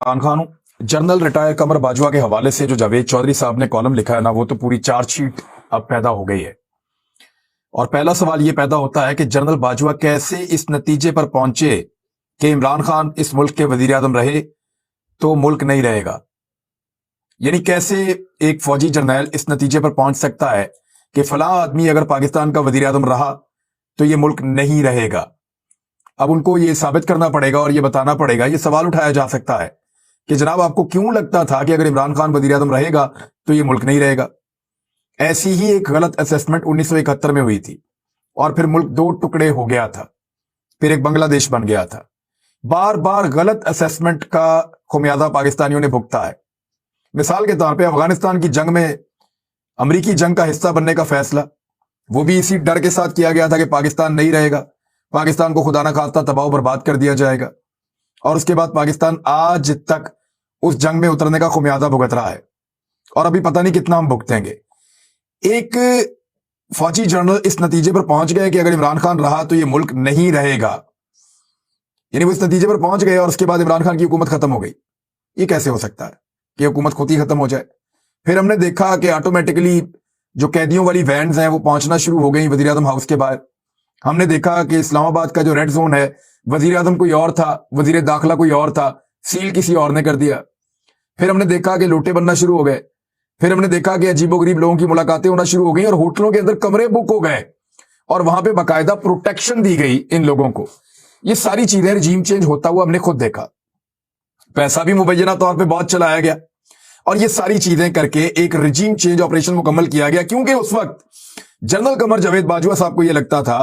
इमरान खान हूं। General retire कमर बाजवा के हवाले से जो जावेद चौधरी साहब ने कॉलम लिखा है ना, वो तो पूरी चार्जशीट अब पैदा हो गई है। और पहला सवाल ये पैदा होता है कि जनरल बाजवा कैसे इस नतीजे पर पहुंचे कि इमरान खान इस मुल्क के वजीर आजम रहे तो मुल्क नहीं रहेगा। यानी कैसे एक फौजी जर्नैल इस नतीजे पर पहुंच सकता है कि फलां आदमी अगर पाकिस्तान का वजीर आजम रहा तो ये मुल्क नहीं रहेगा। अब उनको ये साबित करना पड़ेगा और ये बताना पड़ेगा, ये सवाल उठाया जा सकता है कि जनाब आपको क्यों लगता था कि अगर इमरान खान वजीर आजम रहेगा तो ये मुल्क नहीं रहेगा। ऐसी ही एक गलत असेसमेंट 1971 में हुई थी और फिर मुल्क दो टुकड़े हो गया था, फिर एक बांग्लादेश बन गया था। बार बार गलत असेसमेंट का खुमियाजा पाकिस्तानियों ने भुगता है। मिसाल के तौर पे अफगानिस्तान की जंग में अमरीकी जंग का हिस्सा बनने का फैसला, वो भी इसी डर के साथ किया गया था कि पाकिस्तान नहीं रहेगा, पाकिस्तान को खुदा ना खास्ता तबाह बर्बाद कर दिया जाएगा। और उसके बाद पाकिस्तान आज तक उस जंग में उतरने का खुमियाजा भुगत रहा है और अभी पता नहीं कितना हम भुगतेंगे। एक फौजी जनरल इस नतीजे पर पहुंच गए कि अगर इमरान खान रहा तो ये मुल्क नहीं रहेगा, यानी वो इस नतीजे पर पहुंच गए और उसके बाद इमरान खान की हुकूमत खत्म हो गई। ये कैसे हो सकता है कि हुकूमत खुद ही खत्म हो जाए? फिर हमने देखा कि ऑटोमेटिकली जो कैदियों वाली वैन्स हैं वो पहुंचना शुरू हो गई वजीर आजम हाउस के बाहर। हमने देखा कि इस्लामाबाद का जो रेड जोन है, वजीर आजम कोई और था, वजीर दाखिला कोई और था, सील किसी और ने कर दिया। फिर हमने देखा कि लोटे बनना शुरू हो गए। फिर हमने देखा कि अजीबोगरीब लोगों की मुलाकातें होना शुरू हो गई और होटलों के अंदर कमरे बुक हो गए और वहां पे बाकायदा प्रोटेक्शन दी गई इन लोगों को। ये सारी चीजें रजीम चेंज होता हुआ हमने खुद देखा। पैसा भी मुबैना तौर पे बहुत चलाया गया और ये सारी चीजें करके एक रजीम चेंज ऑपरेशन मुकम्मल किया गया, क्योंकि उस वक्त जनरल कमर जावेद बाजवा साहब को यह लगता था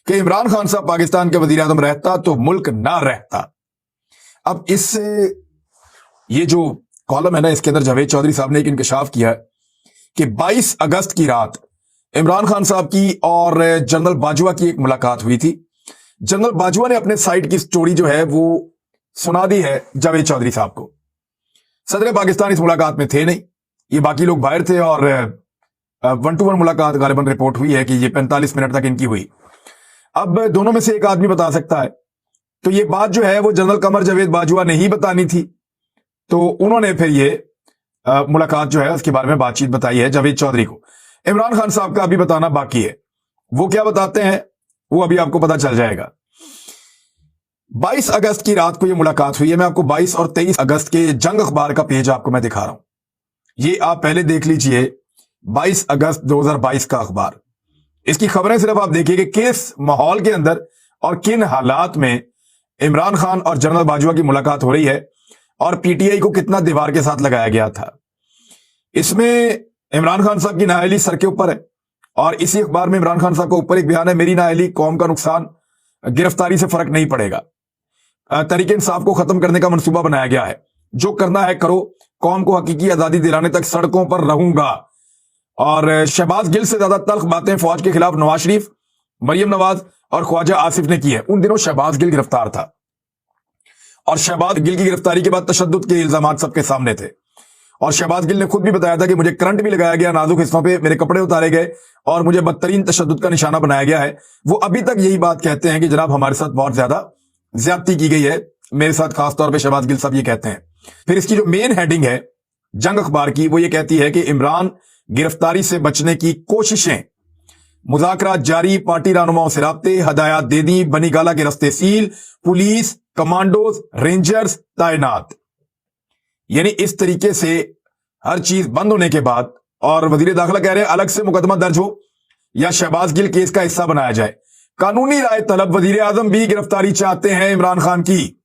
कि इमरान खान साहब पाकिस्तान के वजीर आजम रहता तो मुल्क ना रहता। अब इस ये जो कॉलम है ना, इसके अंदर जावेद चौधरी साहब ने एक इंकशाफ किया कि 22 अगस्त की रात इमरान खान साहब की और जनरल बाजवा की एक मुलाकात हुई थी। जनरल बाजवा ने अपने साइड की स्टोरी जो है वो सुना दी है जावेद चौधरी साहब को। सदर पाकिस्तान इस मुलाकात में थे नहीं, ये बाकी लोग बाहर थे और 1-to-1 मुलाकात गालिबन रिपोर्ट हुई है कि ये 45 मिनट तक इनकी हुई। अब दोनों में से एक आदमी बता सकता है, तो ये बात जो है वो जनरल कमर जावेद बाजवा ने ही बतानी थी, तो उन्होंने फिर ये मुलाकात जो है उसके बारे में बातचीत बताई है जावेद चौधरी को। इमरान खान साहब का अभी बताना बाकी है, वो क्या बताते हैं वो अभी आपको पता चल जाएगा। 22 अगस्त की रात को ये मुलाकात हुई है। मैं आपको 22 और 23 अगस्त के जंग अखबार का पेज आपको मैं दिखा रहा हूं, ये आप पहले देख लीजिए। 22 अगस्त 2022 का अखबार, इसकी खबरें सिर्फ आप देखिए कि किस माहौल के अंदर और किन हालात में इमरान खान और जनरल बाजवा की मुलाकात हो रही है और पीटीआई को कितना दीवार के साथ लगाया गया था। इसमें इमरान खान साहब की नाअहली सर के ऊपर है और इसी अखबार में इमरान खान साहब का ऊपर एक बयान है, मेरी नाअहली कौम का नुकसान, गिरफ्तारी से फर्क नहीं पड़ेगा, तरीके इंसाफ को खत्म करने का मंसूबा बनाया गया है, जो करना है करो, कौम को हकीकी आजादी दिलाने तक सड़कों पर रहूंगा। और शहबाज गिल से ज्यादा तल्ख बातें फौज के खिलाफ नवाज शरीफ, मरियम नवाज और ख्वाजा आसिफ ने की है। उन दिनों शहबाज गिल गिरफ्तार था और शहबाज गिल की गिरफ्तारी के बाद तशद्दुद के इल्जाम सबके सामने थे और शहबाज गिल ने खुद भी बताया था कि मुझे करंट भी लगाया गया, नाजुक हिस्सों पे मेरे कपड़े उतारे गए और मुझे बदतरीन तशद्दुद का निशाना बनाया गया है। वो अभी तक यही बात कहते हैं कि जनाब हमारे साथ बहुत ज्यादा ज्यादती की गई है, मेरे साथ खासतौर पे शहबाज गिल साहब ये कहते हैं। फिर इसकी जो मेन हेडिंग है जंग अखबार की, वो ये कहती है कि इमरान गिरफ्तारी से बचने की कोशिशें, मुज़ाकरात जारी, पार्टी रहनुमाओं से राब्ते, हदायत दे दी, बनीगाला के रस्ते सील, पुलिस, कमांडोज, रेंजर्स तैनात। यानी इस तरीके से हर चीज बंद होने के बाद, और वजीर दाखिला कह रहे हैं अलग से मुकदमा दर्ज हो या शहबाज गिल केस का हिस्सा बनाया जाए। कानूनी राय तलब, वजीर आजम भी गिरफ्तारी चाहते हैं इमरान खान की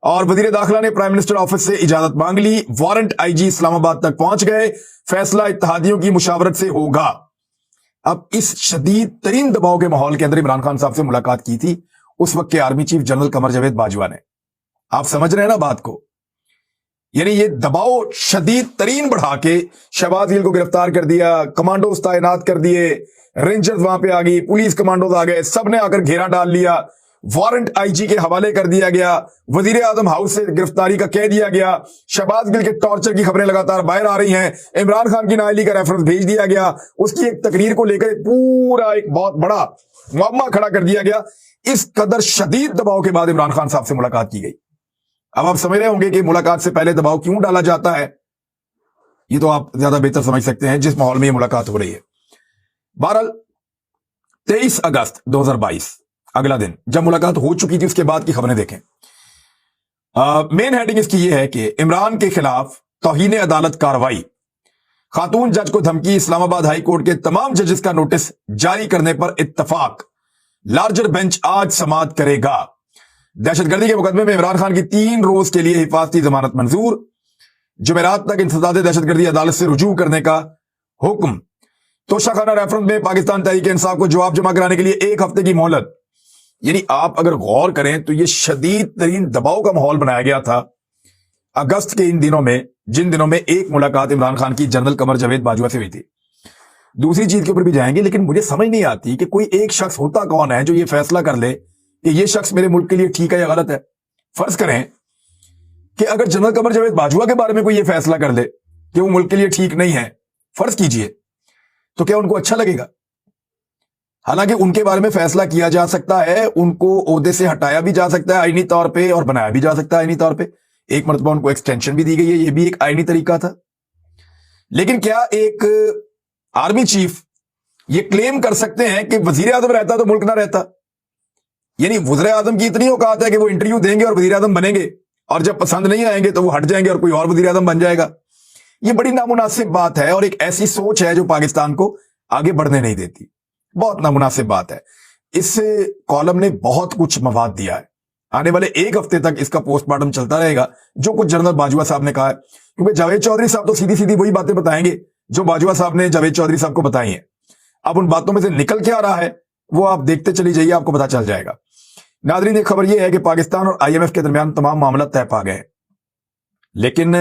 और वजीर दाखिला ने प्राइम मिनिस्टर ऑफिस से इजाजत मांग ली। वारंट आईजी इस्लामाबाद तक पहुंच गए, फैसला इत्तेहादियों की मुशावरत से होगा। अब इस शदीद तरीन दबाव के माहौल के अंदर इमरान खान साहब से मुलाकात की थी उस वक्त के army chief general Qamar Javed Bajwa ने। आप समझ रहे हैं ना बात को? यानी ये दबाव शदीद तरीन बढ़ा के शहबाज गिल को गिरफ्तार कर दिया, कमांडोज तैनात कर दिए, रेंजर्स वहां पे आ गई, पुलिस कमांडोज आ गए, सबने आकर घेरा डाल लिया, वारंट आईजी के हवाले कर दिया गया, वजीर आजम हाउस से गिरफ्तारी का कह दिया गया, शहबाज गिल के टॉर्चर की खबरें लगातार बाहर आ रही हैं, इमरान खान की नाअहली का रेफरेंस भेज दिया गया, उसकी एक तकरीर को लेकर पूरा एक बहुत बड़ा मुअम्मा खड़ा कर दिया गया। इस कदर शदीद दबाव के बाद इमरान खान साहब से मुलाकात की गई। अब आप समझ रहे होंगे कि मुलाकात से पहले दबाव क्यों डाला जाता है। ये तो आप ज्यादा बेहतर समझ सकते हैं जिस माहौल में ये मुलाकात हो रही है। बहरहाल 23 अगस्त 2022 अगला दिन जब मुलाकात हो चुकी थी, उसके बाद की खबरें देखें। मेन हेडिंग इसकी ये है कि इमरान के खिलाफ तौहीन अदालत कार्रवाई, खातून जज को धमकी, इस्लामाबाद हाई कोर्ट के तमाम जजेस का नोटिस जारी करने पर इत्तफाक, लार्जर बेंच आज समाअत करेगा। दहशतगर्दी के मुकदमे में इमरान खान की 3 रोज के लिए हिफाजती जमानत मंजूर, जुमेरात तक इंसदाद दहशतगर्दी अदालत से रुजू करने का हुक्म। तोशाखाना रेफरेंस में पाकिस्तान तहरीक इंसाफ को जवाब जमा कराने के लिए 1 हफ्ते की मोहलत। यानी आप अगर गौर करें तो यह शदीद तरीन दबाव का माहौल बनाया गया था अगस्त के इन दिनों में, जिन दिनों में एक मुलाकात इमरान खान की जनरल कमर जावेद बाजवा से हुई थी। दूसरी चीज के ऊपर भी जाएंगे, लेकिन मुझे समझ नहीं आती कि कोई एक शख्स होता कौन है जो ये फैसला कर ले कि ये शख्स मेरे मुल्क के लिए ठीक है या गलत है। फर्ज करें कि अगर जनरल कमर जावेद बाजवा के बारे में कोई ये फैसला कर ले कि वो मुल्क के लिए ठीक नहीं है, फर्ज कीजिए, तो क्या उनको अच्छा लगेगा? हालांकि उनके बारे में फैसला किया जा सकता है, उनको ओहदे से हटाया भी जा सकता है आईनी तौर पे और बनाया भी जा सकता है आईनी तौर पे। एक मरतबा उनको एक्सटेंशन भी दी गई है, ये भी एक आईनी तरीका था। लेकिन क्या एक आर्मी चीफ ये क्लेम कर सकते हैं कि वजीर आजम रहता तो मुल्क ना रहता? यानी वजीर आजम की इतनी औकात है कि वो इंटरव्यू देंगे और वजीर आजम बनेंगे, और जब पसंद नहीं आएंगे तो वो हट जाएंगे और कोई और वजीर आजम बन जाएगा। ये बड़ी नामुनासिब बात है और एक ऐसी सोच है जो पाकिस्तान को आगे बढ़ने नहीं देती। बहुत नामुनासिब बात है। इस कॉलम ने बहुत कुछ मवाद दिया है। आने वाले 1 हफ्ते तक इसका पोस्टमार्टम चलता रहेगा, जो कुछ जनरल बाजवा साहब ने कहा है, क्योंकि जावेद चौधरी साहब तो सीधी सीधी वही बातें बताएंगे जो बाजवा साहब ने जावेद चौधरी साहब को बताई हैं। अब उन बातों में से निकल के आ रहा है वो आप देखते चली जाइए, आपको पता चल जाएगा। नाज़रीन, एक खबर यह है कि पाकिस्तान और IMF के दरमियान तमाम मामला तय पा गए, लेकिन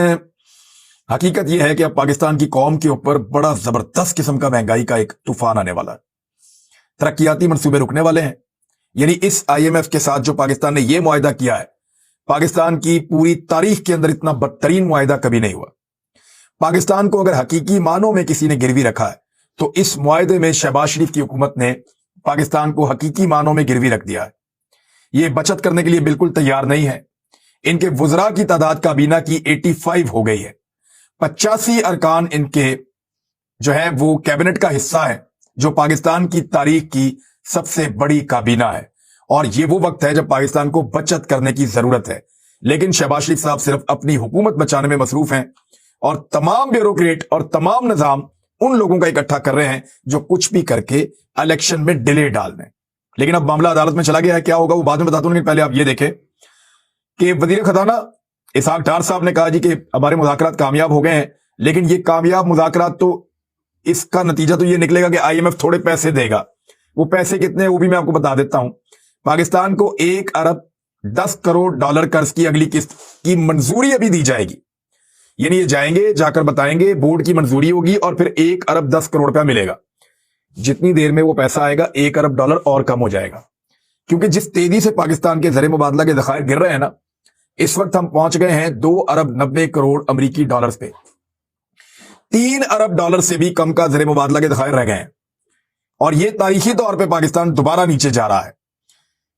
हकीकत यह है कि अब पाकिस्तान की कौम के ऊपर बड़ा जबरदस्त किस्म का महंगाई का एक तूफान आने वाला है। तरक्याती मंसूबे रुकने वाले हैं। यानी इस IMF के साथ जो पाकिस्तान ने यह मुआहिदा किया है, पाकिस्तान की पूरी तारीख के अंदर इतना बदतरीन मुआहिदा कभी नहीं हुआ। पाकिस्तान को अगर हकीकी मानों में किसी ने गिरवी रखा है तो इस मुआहिदे में शहबाज शरीफ की हुकूमत ने पाकिस्तान को हकीकी मानों में गिरवी रख दिया है। ये बचत करने के लिए बिल्कुल तैयार नहीं है। इनके वुज़रा की तादाद काबीना की 85 हो गई है। 85 अरकान इनके जो है वो कैबिनेट का हिस्सा है, जो पाकिस्तान की तारीख की सबसे बड़ी काबीना है। और ये वो वक्त है जब पाकिस्तान को बचत करने की जरूरत है, लेकिन शहबाज शरीफ साहब सिर्फ अपनी हुकूमत बचाने में मसरूफ हैं और तमाम ब्यूरोक्रेट और तमाम निजाम उन लोगों का इकट्ठा कर रहे हैं जो कुछ भी करके इलेक्शन में डिले डाल दें। लेकिन अब मामला अदालत में चला गया है, क्या होगा वो बाद में बताता हूं, लेकिन पहले आप ये देखें कि वजीर खजाना इसहाक डार साहब ने कहा जी कि हमारे मुज़ाकरात कामयाब हो गए हैं, लेकिन ये कामयाब मुज़ाकरात तो इसका नतीजा तो ये निकलेगा कि IMF थोड़े पैसे देगा। वो पैसे कितने वो भी मैं आपको बता देता हूं। पाकिस्तान को 1 अरब 10 करोड़ डॉलर कर्ज की अगली किस्त की मंजूरी अभी दी जाएगी। यानी ये जाएंगे, जाकर बताएंगे, बोर्ड की मंजूरी होगी और फिर 1 अरब 10 करोड़ रुपया मिलेगा। जितनी देर में वो पैसा आएगा 1 अरब डॉलर और कम हो जाएगा, क्योंकि जिस तेजी से पाकिस्तान के ज़र मुबादला के ज़खायर गिर रहे हैं ना, इस वक्त हम पहुंच गए हैं 2 अरब 90 करोड़ अमरीकी डॉलर्स पे। 3 अरब डॉलर से भी कम का ज़र मुबादला के ज़खायर रह गए हैं और ये तारीखी तौर पे पाकिस्तान दोबारा नीचे जा रहा है।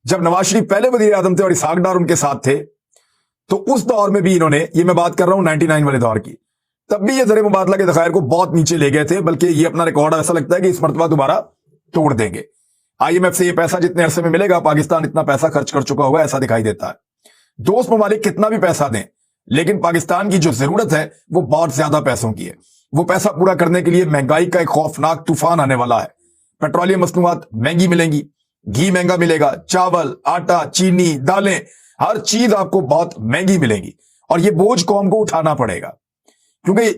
जब नवाज शरीफ पहले वजीर आजम थे और इसहाक डार उनके साथ थे, तो उस दौर में भी इन्होंने, ये मैं बात कर रहा हूं 99 वाले दौर की, तब भी ये ज़र मुबादला के ज़खायर को बहुत नीचे ले गए थे। बल्कि ये अपना रिकॉर्ड ऐसा लगता है कि इस मरतबा दोबारा तोड़ देंगे। IMF से ये पैसा जितने अरसे में मिलेगा, पाकिस्तान इतना पैसा खर्च कर चुका होगा ऐसा दिखाई देता है। दोस्त ममालिक कितना भी पैसा दें, लेकिन पाकिस्तान की जो जरूरत है वो बहुत ज्यादा पैसों की है। वो पैसा पूरा करने के लिए महंगाई का एक खौफनाक तूफान आने वाला है। पेट्रोलियम मसनूआत महंगी मिलेंगी, घी महंगा मिलेगा, चावल, आटा, चीनी, दालें, हर चीज आपको बहुत महंगी मिलेगी और ये बोझ कौम को उठाना पड़ेगा, क्योंकि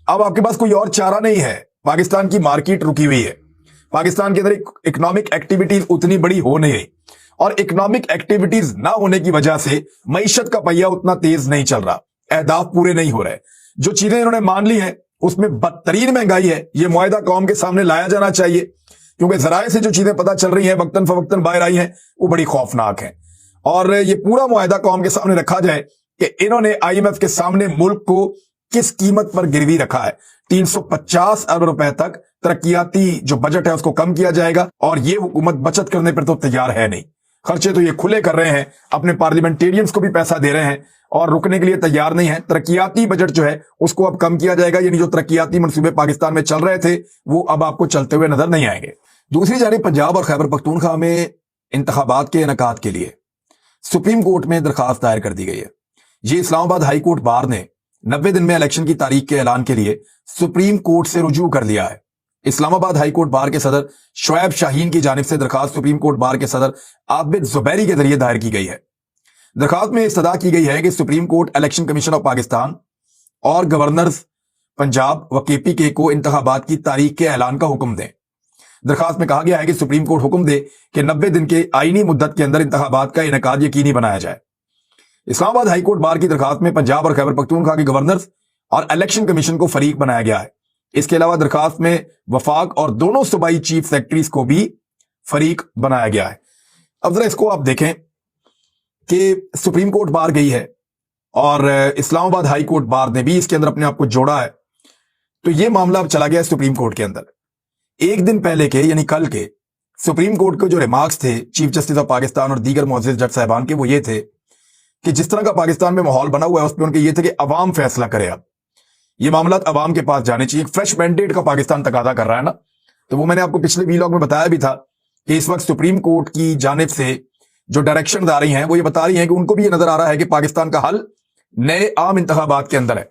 अब आपके पास कोई और चारा नहीं है। पाकिस्तान की मार्केट रुकी हुई है, पाकिस्तान के अंदर इकोनॉमिक एक्टिविटीज उतनी बड़ी हो नहीं रही और इकोनॉमिक एक्टिविटीज ना होने की वजह से मईशत का पहिया उतना तेज नहीं चल रहा, अहदाफ पूरे नहीं हो रहे। जो चीजें इन्होंने मान ली हैं उसमें बदतरीन महंगाई है। ये मुआहिदा कौम के सामने लाया जाना चाहिए, क्योंकि जराए से जो चीजें पता चल रही हैं, वक्तन फवक्तन बाहर आई हैं, वो बड़ी खौफनाक है। और ये पूरा मुआहिदा कौम के सामने रखा जाए कि इन्होंने IMF के सामने मुल्क को किस कीमत पर गिरवी रखा है। 350 अरब रुपए तक तरक्याती जो बजट है उसको कम किया जाएगा और ये हुकूमत बचत करने पर तो तैयार है नहीं। خرچے تو یہ کھلے کر رہے ہیں, اپنے پارلیمنٹیرینز کو بھی پیسہ دے رہے ہیں اور رکنے کے لیے تیار نہیں ہے. ترقیاتی بجٹ جو ہے اس کو اب کم کیا جائے گا, یعنی جو ترقیاتی منصوبے پاکستان میں چل رہے تھے وہ اب آپ کو چلتے ہوئے نظر نہیں آئیں گے. دوسری جانب پنجاب اور خیبر پختونخوا میں انتخابات کے انعقاد کے لیے سپریم کورٹ میں درخواست دائر کر دی گئی ہے. یہ اسلام آباد ہائی کورٹ بار نے 90 دن میں الیکشن کی تاریخ کے اعلان کے لیے سپریم کورٹ سے رجوع کر لیا ہے. اسلام آباد ہائی کورٹ بار کے صدر شعیب شاہین کی جانب سے درخواست سپریم کورٹ بار کے صدر عابد زبیری کے ذریعے دائر کی گئی ہے. درخواست میں استدعا کی گئی ہے کہ supreme court election commission of Pakistan اور گورنرز پنجاب و کے پی کے کو انتخابات کی تاریخ کے اعلان کا حکم دیں. درخواست میں کہا گیا ہے کہ سپریم کورٹ حکم دے کہ 90 دن کے آئینی مدت کے اندر انتخابات کا انعقاد یقینی بنایا جائے. اسلام آباد ہائی کورٹ بار کی درخواست میں پنجاب اور خیبر پختونخوا کے گورنرز اور الیکشن کمیشن کو فریق بنایا گیا ہے. اس کے علاوہ درخواست میں وفاق اور دونوں صوبائی چیف سیکرٹریز کو بھی فریق بنایا گیا ہے. اب ذرا اس کو آپ دیکھیں کہ سپریم کورٹ بار گئی ہے اور اسلام آباد ہائی کورٹ بار نے بھی اس کے اندر اپنے آپ کو جوڑا ہے. تو یہ معاملہ اب چلا گیا ہے سپریم کورٹ کے اندر. ایک دن پہلے کے یعنی کل کے سپریم کورٹ کے جو ریمارکس تھے چیف جسٹس آف پاکستان اور دیگر معزز جج صاحبان کے, وہ یہ تھے کہ جس طرح کا پاکستان میں ماحول بنا ہوا ہے اس پہ ان کے یہ تھے کہ عوام فیصلہ کرے. اب یہ معاملات عوام کے پاس جانے چاہیے. فریش مینڈیٹ کا پاکستان تقاضا کر رہا ہے نا. تو وہ میں نے آپ کو پچھلے ویلاگ میں بتایا بھی تھا کہ اس وقت سپریم کورٹ کی جانب سے جو ڈائریکشن آ رہی ہیں وہ یہ بتا رہی ہیں کہ ان کو بھی یہ نظر آ رہا ہے کہ پاکستان کا حل نئے عام انتخابات کے اندر ہے.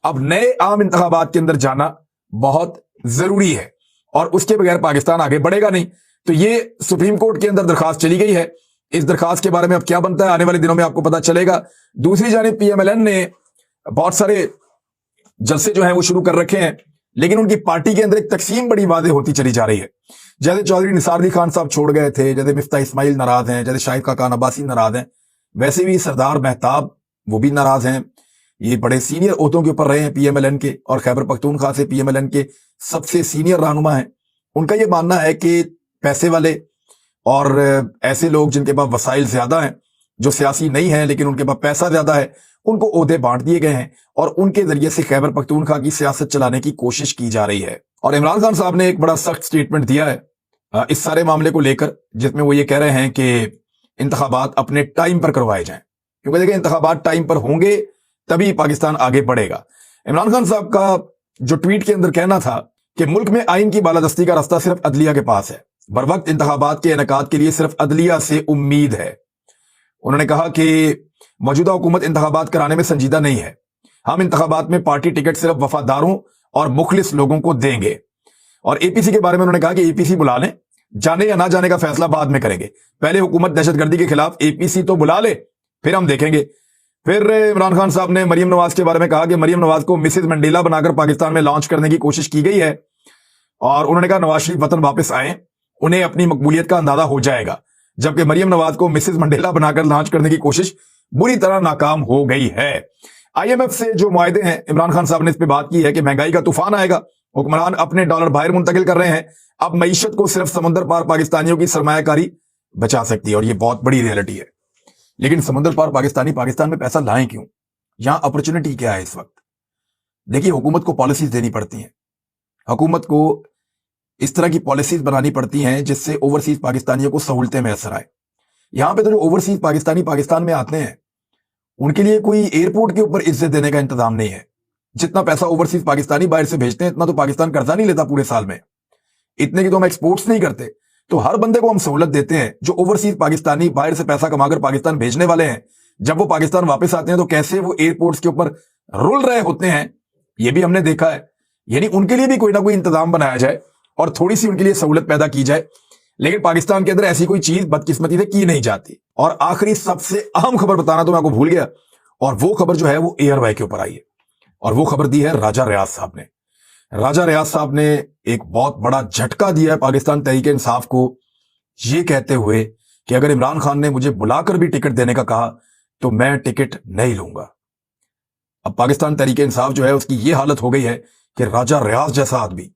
اب نئے عام انتخابات کے اندر جانا بہت ضروری ہے اور اس کے بغیر پاکستان آگے بڑھے گا نہیں. تو یہ سپریم کورٹ کے اندر درخواست چلی گئی ہے. اس درخواست کے بارے میں اب کیا بنتا ہے آنے والے دنوں میں آپ کو پتا چلے گا. دوسری جانب پی ایم ایل این نے بہت سارے جلسے جو ہیں وہ شروع کر رکھے ہیں, لیکن ان کی پارٹی کے اندر ایک تقسیم بڑی واضح ہوتی چلی جا رہی ہے. جیسے چودھری نثار علی خان صاحب چھوڑ گئے تھے, جیسے مفتاح اسماعیل ناراض ہیں, جیسے شاہد خاقان عباسی ناراض ہیں, ویسے بھی سردار مہتاب وہ بھی ناراض ہیں. یہ بڑے سینئر عہدوں کے اوپر رہے ہیں پی ایم ایل این کے, اور خیبر پختونخوا سے پی ایم ایل این کے سب سے سینئر رہنما ہیں. ان کا یہ ماننا ہے کہ پیسے والے اور ایسے لوگ جن کے پاس وسائل زیادہ ہیں, جو سیاسی نہیں ہیں لیکن ان کے پاس پیسہ زیادہ ہے, ان کو عہدے بانٹ دیے گئے ہیں اور ان کے ذریعے سے خیبر پختونخوا کی سیاست چلانے کی کوشش کی جا رہی ہے. اور عمران خان صاحب نے ایک بڑا سخت سٹیٹمنٹ دیا ہے اس سارے معاملے کو لے کر, جس میں وہ یہ کہہ رہے ہیں کہ انتخابات اپنے ٹائم پر کروائے جائیں, کیونکہ دیکھیں انتخابات ٹائم پر ہوں گے تبھی پاکستان آگے بڑھے گا. عمران خان صاحب کا جو ٹویٹ کے اندر کہنا تھا کہ ملک میں آئین کی بالادستی کا راستہ صرف عدلیہ کے پاس ہے, بروقت انتخابات کے انعقاد کے لیے صرف عدلیہ سے امید ہے. انہوں نے کہا کہ موجودہ حکومت انتخابات کرانے میں سنجیدہ نہیں ہے. ہم انتخابات میں پارٹی ٹکٹ صرف وفاداروں اور مخلص لوگوں کو دیں گے. اور اے پی سی کے بارے میں انہوں نے کہا کہ اے پی سی بلا لیں, جانے یا نہ جانے کا فیصلہ بعد میں کریں گے. پہلے حکومت دہشت گردی کے خلاف اے پی سی تو بلا لے, پھر ہم دیکھیں گے. پھر عمران خان صاحب نے مریم نواز کے بارے میں کہا کہ مریم نواز کو مسز منڈیلا بنا کر پاکستان میں لانچ کرنے کی کوشش کی گئی ہے, اور انہوں نے کہا نواز شریف وطن واپس آئیں, انہیں اپنی مقبولیت کا اندازہ ہو جائے گا. جبکہ مریم نواز کو مسز منڈیلا بنا کر لانچ کرنے کی کوشش بری طرح ناکام ہو گئی ہے. آئی ایم ایف سے جو معاہدے ہیں عمران خان صاحب نے اس پہ بات کی ہے کہ مہنگائی کا طوفان آئے گا, حکمران اپنے ڈالر باہر منتقل کر رہے ہیں, اب معیشت کو صرف سمندر پار پاکستانیوں کی سرمایہ کاری بچا سکتی ہے, اور یہ بہت بڑی ریئلٹی ہے. لیکن سمندر پار پاکستانی پاکستان میں پیسہ لائیں کیوں؟ یہاں اپرچونٹی کیا ہے اس وقت؟ دیکھیے حکومت کو پالیسیز دینی پڑتی ہیں, حکومت کو اس طرح کی پالیسیز بنانی پڑتی ہیں جس سے اوورسیز پاکستانیوں کو سہولتیں میسر آئے. یہاں پہ تو جو اوورسیز پاکستانی پاکستان میں آتے ہیں ان کے لیے کوئی ایئرپورٹ کے اوپر عزت دینے کا انتظام نہیں ہے. جتنا پیسہ اوورسیز پاکستانی باہر سے بھیجتے ہیں اتنا تو پاکستان قرضہ نہیں لیتا پورے سال میں, اتنے کی تو ہم ایکسپورٹس نہیں کرتے. تو ہر بندے کو ہم سہولت دیتے ہیں. جو اوورسیز پاکستانی باہر سے پیسہ کما کر پاکستان بھیجنے والے ہیں, جب وہ پاکستان واپس آتے ہیں تو کیسے وہ ایئرپورٹس کے اوپر رول رہے ہوتے ہیں, یہ بھی ہم نے دیکھا ہے. یعنی ان کے لیے بھی کوئی نہ کوئی انتظام بنایا جائے اور تھوڑی سی ان کے لیے سہولت پیدا کی جائے. لیکن پاکستان کے اندر ایسی کوئی چیز بدقسمتی سے کی نہیں جاتی. اور آخری سب سے اہم خبر بتانا تو میں آپ کو بھول گیا, اور وہ خبر جو ہے وہ ایئر وائی کے اوپر آئی ہے, اور وہ خبر دی ہے راجہ ریاض صاحب نے. راجہ ریاض صاحب نے ایک بہت بڑا جھٹکا دیا ہے پاکستان تحریک انصاف کو, یہ کہتے ہوئے کہ اگر عمران خان نے مجھے بلا کر بھی ٹکٹ دینے کا کہا تو میں ٹکٹ نہیں لوں گا. اب پاکستان تحریک انصاف جو ہے اس کی یہ حالت ہو گئی ہے کہ راجہ ریاض جیسا آدمی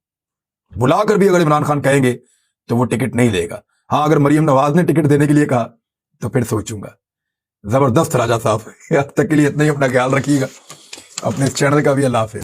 بلا کر بھی اگر عمران خان کہیں گے تو وہ ٹکٹ نہیں لے گا. ہاں اگر مریم نواز نے ٹکٹ دینے کے لیے کہا تو پھر سوچوں گا. زبردست راجہ صاحب, اب تک کے لیے اتنا ہی, اپنا خیال رکھیے گا, اپنے اس چینل کا بھی اللہ حافظ.